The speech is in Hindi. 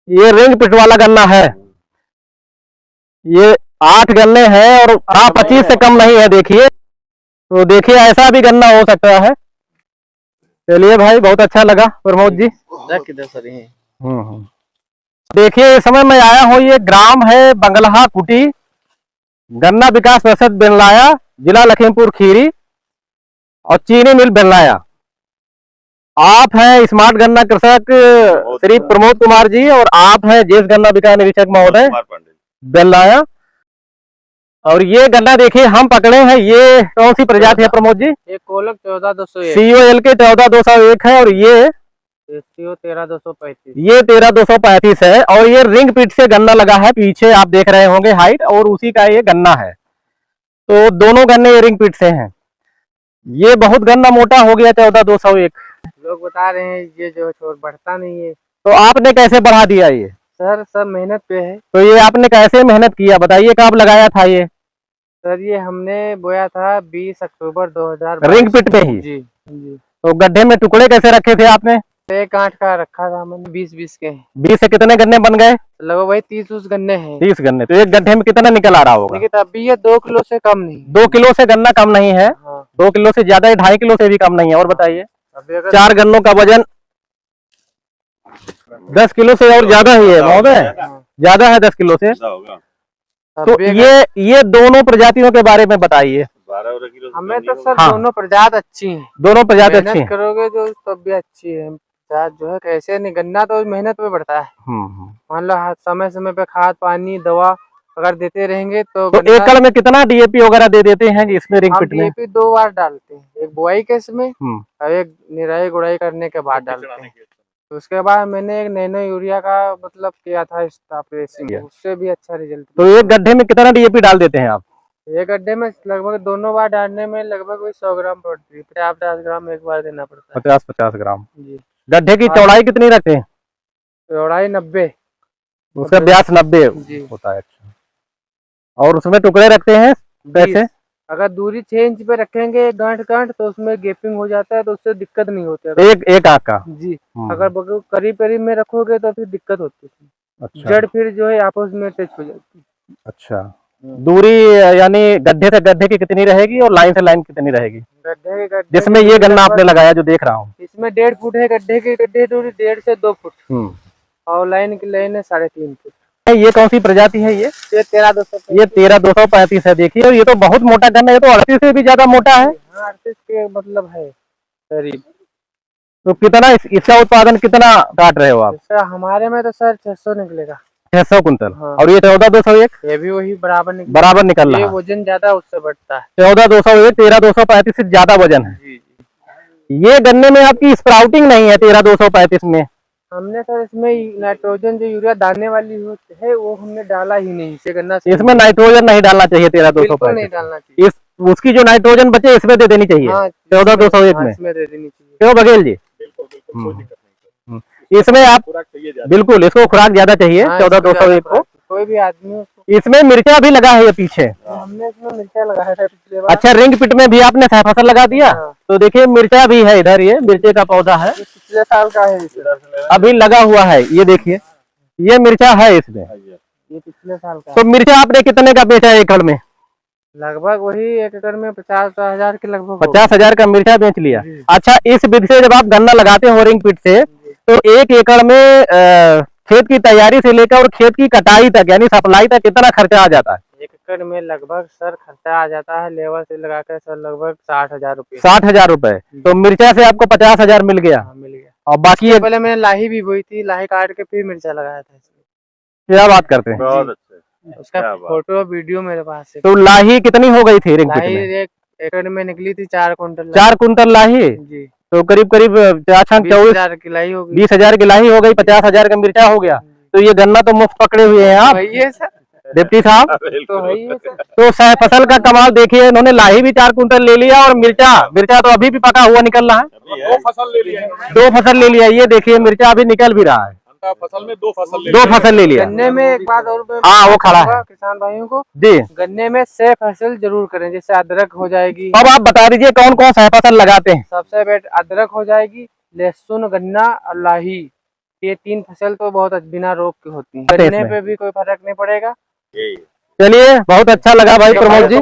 ये रिंग पिट वाला गन्ना है। ये 8 गन्ने हैं और 25 से कम नहीं है। देखिए, तो देखिए ऐसा भी गन्ना हो सकता है। चलिए भाई, बहुत अच्छा लगा प्रमोद जी। देखिए, इस समय मैं आया हूँ, ये ग्राम है बंगलहा कुटी, गन्ना विकास परिषद बेलनाया, जिला लखीमपुर खीरी और चीनी मिल बेलनाया। आप हैं स्मार्ट गन्ना कृषक श्री प्रमोद कुमार जी और आप हैं ज्येष्ठ गन्ना विकास निरीक्षक महोदय बेलनाया। और ये गन्ना देखिए हम पकड़े हैं, ये कौन सी प्रजाति है प्रमोद जी? ये कोलक 14201 COL के 14201 है और ये CO 13235 ये 13235 है। और ये रिंग पिट से गन्ना लगा है, पीछे आप देख रहे होंगे हाइट, और उसी का ये गन्ना है। तो दोनों गन्ने रिंग पिट से हैं। ये बहुत गन्ना मोटा हो गया 14201। लोग बता रहे हैं ये जो छोड़ बढ़ता नहीं है। तो आपने कैसे बढ़ा दिया ये? सर सब मेहनत पे है। तो ये आपने कैसे मेहनत किया बताइए, कब लगाया था ये? सर ये हमने बोया था 20 अक्टूबर 2022 रिंग पिट पे ही? जी। तो गड्ढे में टुकड़े कैसे रखे थे आपने? एक 8 का रखा था मैंने, 20-20 के। 20 से कितने गन्ने बन गए? लगभग वही 30 गन्ने हैं। 30 गन्ने। तो एक गड्ढे में कितना निकल आ रहा होगा? लेकिन अभी ये 2 किलो से कम नहीं। 2 किलो से गन्ना कम नहीं है। हाँ। 2 किलो से ज्यादा है, 2.5 किलो से भी कम नहीं है। और बताइए, 4 गन्नों का वजन 10 किलो से और ज्यादा ही है महोदय, ज्यादा है 10 किलो से। तो ये दोनों प्रजातियों के बारे में बताइए। हमें तो सर दोनों प्रजाति अच्छी हैं। दोनों प्रजाति अच्छी हैं। करोगे जो तब भी अच्छी है। जो है कैसे नहीं, गन्ना तो मेहनत पे बढ़ता है। मान लो समय समय पे खाद पानी दवा अगर देते रहेंगे तो एकड़ में कितना DAP वगैरह दे देते हैं इसमें रिंग पिट में? DAP 2 बार डालते हैं, एक बुआई के इसमें और एक निराई गुड़ाई करने के बाद डालते हैं। तो उसके बाद मैंने एक नैनो यूरिया का मतलब किया था उससे भी अच्छा रिजल्ट। तो एक गड्ढे में कितना DAP डाल देते हैं आप? एक गड्ढे में लगभग दोनों बार डालने में लगभग 100 ग्राम पड़ती है। 50 ग्राम एक बार देना पड़ता है। 50 ग्राम जी। गड्ढे की चौड़ाई कितनी रखते हैं? चौड़ाई 90, उसका व्यास 90 होता है। अच्छा, और उसमें टुकड़े रखते हैं कैसे? अगर दूरी 6 इंच पे रखेंगे गांठ तो उसमें गैपिंग हो जाता है, तो उससे दिक्कत नहीं होती है। एक आंख का जी। अगर करीब करीब में रखोगे तो फिर दिक्कत होती है। अच्छा। जड़ फिर जो है आपस में टच हो जाती है। अच्छा, दूरी यानी गड्ढे से गड्ढे की कितनी रहेगी और लाइन से लाइन कितनी रहेगी? गड्ढे जिसमें ये गन्ना आपने लगाया जो देख रहा हूँ, इसमें 1.5 फुट है गड्ढे की दूरी, 1.5 से 2 फुट और लाइन की लाइन है 3.5 फुट। ये कौन सी प्रजाति है? ये 13235। ये 13235 है। देखिए, और ये तो बहुत मोटा गन्ना, ये तो 38 से भी ज्यादा मोटा है। 38 के मतलब है करीब। तो कितना इसका उत्पादन कितना काट रहे हो आप? हमारे में तो सर 600 निकलेगा। 600 कुंतल। हाँ। और ये 14201? ये भी वही बराबर निकल रहा है। ये वजन ज्यादा उससे बढ़ता है। 14201 13235 से ज्यादा वजन है। जी। ये गन्ने में आपकी स्प्राउटिंग नहीं है 13235 में? हमने सर इसमें नाइट्रोजन जो यूरिया डालने वाली है वो हमने डाला ही नहीं। इसे गन्ना इसमें नाइट्रोजन नहीं डालना चाहिए 13235 नहीं डालना चाहिए। उसकी जो नाइट्रोजन बचे इसमें दे देनी चाहिए। 14201 में दे देनी चाहिए। क्यों बघेल जी? इसमें आप बिल्कुल इसको खुराक ज्यादा चाहिए 14201 को। कोई भी आदमी इसमें मिर्चा भी लगा है ये पीछे। हमने इसमें मिर्चा लगाया था पिछले बार। अच्छा, रिंग पिट में भी आपने फसल लगा दिया? तो देखिए मिर्चा भी है इधर, ये मिर्चे का पौधा है, पिछले साल का है, अभी लगा हुआ है। ये देखिए, ये मिर्चा है इसमें, ये पिछले साल का। तो मिर्चा आपने कितने का बेचा एकड़ में? लगभग वही 1 एकड़ में 50,000 के लगभग। 50,000 का मिर्चा बेच लिया। अच्छा, इस विधि से जब आप गन्ना लगाते हो रिंग पिट से, तो 1 एकड़ में खेत की तैयारी से लेकर और खेत की कटाई तक यानी सप्लाई तक कितना खर्चा आ जाता है? 1 एकड़ में लगभग सर खर्चा आ जाता है लेबर से लगाकर सर लगभग 60,000 रुपए। 60,000 रुपए। तो मिर्चा से आपको 50,000 मिल गया। मिल गया। और बाकी पहले मैंने लाही भी बोई थी, लाही काट के फिर मिर्चा लगाया था। क्या बात करते हैं? बहुत अच्छा। उसका फोटो वीडियो मेरे पास है। तो लाही कितनी हो गई थी रिंग पिट में? 1 एकड़ में निकली थी 4 कुंटल। 4 कुंटल लाही जी। तो करीब 20,000 की लाही हो गई। 20,000 की लाही हो गई, 50,000 का मिर्चा हो गया। तो ये गन्ना तो मुफ्त पकड़े हुए हैं आप डिप्टी साहब। तो सह फसल का कमाल देखिए, इन्होंने लाही भी 4 कुंटल ले लिया और मिर्चा तो अभी भी पका हुआ निकल रहा है। 2 फसल ले लिया। 2 फसल ले लिया। ये देखिए मिर्चा अभी निकल भी रहा है। फसल में 2 फसल ले लिया। गन्ने में एक बात और हाँ, वो खड़ा है किसान भाइयों को जी, गन्ने में सह फसल जरूर करें, जैसे अदरक हो जाएगी। अब आप बता दीजिए कौन कौन सह फसल लगाते हैं? सबसे बेस्ट अदरक हो जाएगी, लहसुन, गन्ना और लाही ये 3 फसल तो बहुत बिना रोग की होती है, इसमें। गन्ने पे भी कोई फर्क नहीं पड़ेगा। चलिए बहुत अच्छा लगा भाई प्रमोद जी।